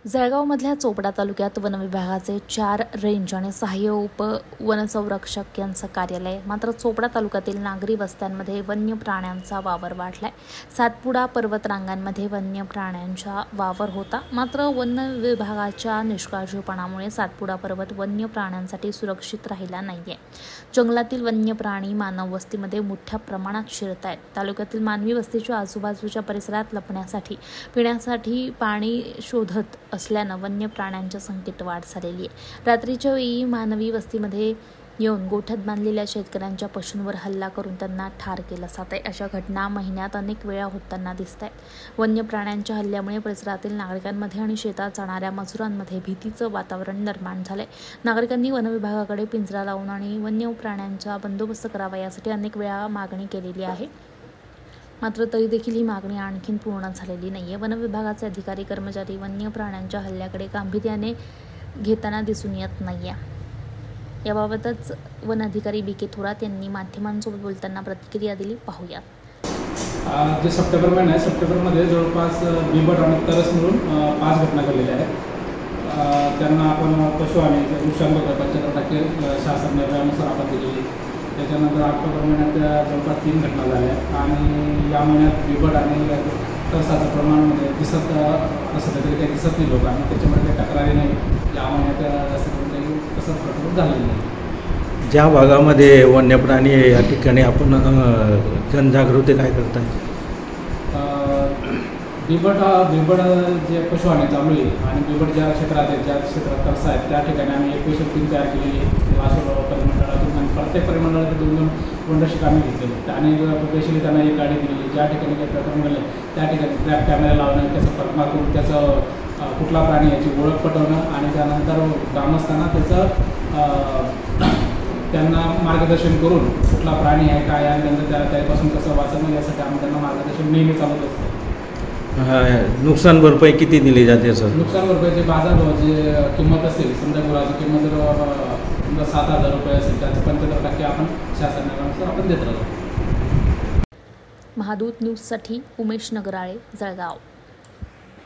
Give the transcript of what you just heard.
जळगावमधल्या चोपडा तालुक्यात वनविभागाचे 4 रेंज आणि सहाय्य उप वनसंरक्षक यांचं कार्यालय. मात्र चोपडा तालुक्यातील नागरी वस्त्यांमध्ये वन्य प्राण्यांचा वावर वाढलाय. सातपुडा पर्वत रांगांमध्ये वन्य प्राण्यांचा वावर होता. मात्र वन विभागाच्या निष्काळजीपणामुळे सातपुडा पर्वत वन्य प्राण्यांसाठी सुरक्षित राहिला नाहीये. जंगलातील वन्य प्राणी मानव वस्तीमध्ये मोठ्या प्रमाणात शिरत आहेत. तालुक्यातील मानवी वस्तीच्या आजूबाजूच्या परिसरात लपण्यासाठी पिण्यासाठी पाणी शोधत असल्यानं वन्य प्राण्यांच्या संख्येत वाढ झालेली आहे. रात्रीच्या वेळी मानवी वस्तीमध्ये येऊन गोठ्यात बांधलेल्या शेतकऱ्यांच्या पशूंवर हल्ला करून त्यांना ठार केलं जात आहे. अशा घटना महिन्यात अनेक वेळा होताना दिसत आहेत. वन्य प्राण्यांच्या हल्ल्यामुळे परिसरातील नागरिकांमध्ये आणि शेतात जाणाऱ्या मजुरांमध्ये भीतीचं वातावरण निर्माण झालंय. नागरिकांनी वनविभागाकडे पिंजरा लावून आणि वन्य प्राण्यांचा बंदोबस्त करावा यासाठी अनेक वेळा मागणी केलेली आहे. मात्र तरी देखील ही मागणी आणखीन पूर्ण झालेली नाहीये. वन विभागाचे अधिकारी कर्मचारी वन्य प्राण्यांच्या हल्ल्याकडे गांभीर्याने घेताना दिसून येत नाहीये. याबाबतच वन अधिकारी बी के थोरात यांनी माध्यमांसोबत बोलताना प्रतिक्रिया दिली. पाहूयात. जे सप्टेंबर महिना आहे, सप्टेंबरमध्ये जवळपास बिबट आणि तरस मिळून 5 घटना घडलेल्या आहेत. त्यांना आपण पशु आणि नुकसान भरपाई 75% शासन निर्णयानुसार आपण दिलेली. त्याच्यानंतर ऑक्टोबर महिन्यात जवळपास 3 घटना झाल्या आणि या महिन्यात बिबट आणि तरसाचं प्रमाण दिसत असं तरी काही दिसत नाही लोकांना. त्याच्यामुळे काही तक्रारी नाही. या महिन्यात जास्त करून काही तसंच प्रकार झालेलं नाही. ज्या भागामध्ये वन्य प्राणी आहे या ठिकाणी आपण जनजागृती काय करताय? बिबट जे पशु आणि चालू आहे आणि बिबट ज्या क्षेत्रात आहेत, ज्या क्षेत्रात तरसा आहेत त्या ठिकाणी आम्ही एक स्पेशल टीम तयार केलेली आहे. लासूर परिमंडळातून आणि प्रत्येक परिमंडळाचे 2-2 वंडरशिप आम्ही घेतलेले आणि स्पेशली त्यांना एक गाडी दिलेली. ज्या ठिकाणी काही प्रकरण घडले त्या ठिकाणी ट्रॅप कॅमेरा लावणं, त्याचं परमा करून त्याचं कुठला प्राणी याची ओळख पटवणं आणि त्यानंतर ग्रामस्थांना त्याचं त्यांना मार्गदर्शन करून कुठला प्राणी आहे काय आहे आणि त्यांचं त्यापासून कसं वाचणं यासाठी आम्ही त्यांना मार्गदर्शन नेहमी चालत असतो. नुकसान भरपाई किती दिली जाते सर? नुकसान भरपाईचे बाजारभाव जे किंमत असेल, समजा गुराची किंमत जर 7,000 रुपये असेल त्याचं 75% आपण शासनानुसार आपण देत राहतो. महादूत न्यूजसाठी उमेश नगराळे, जळगाव.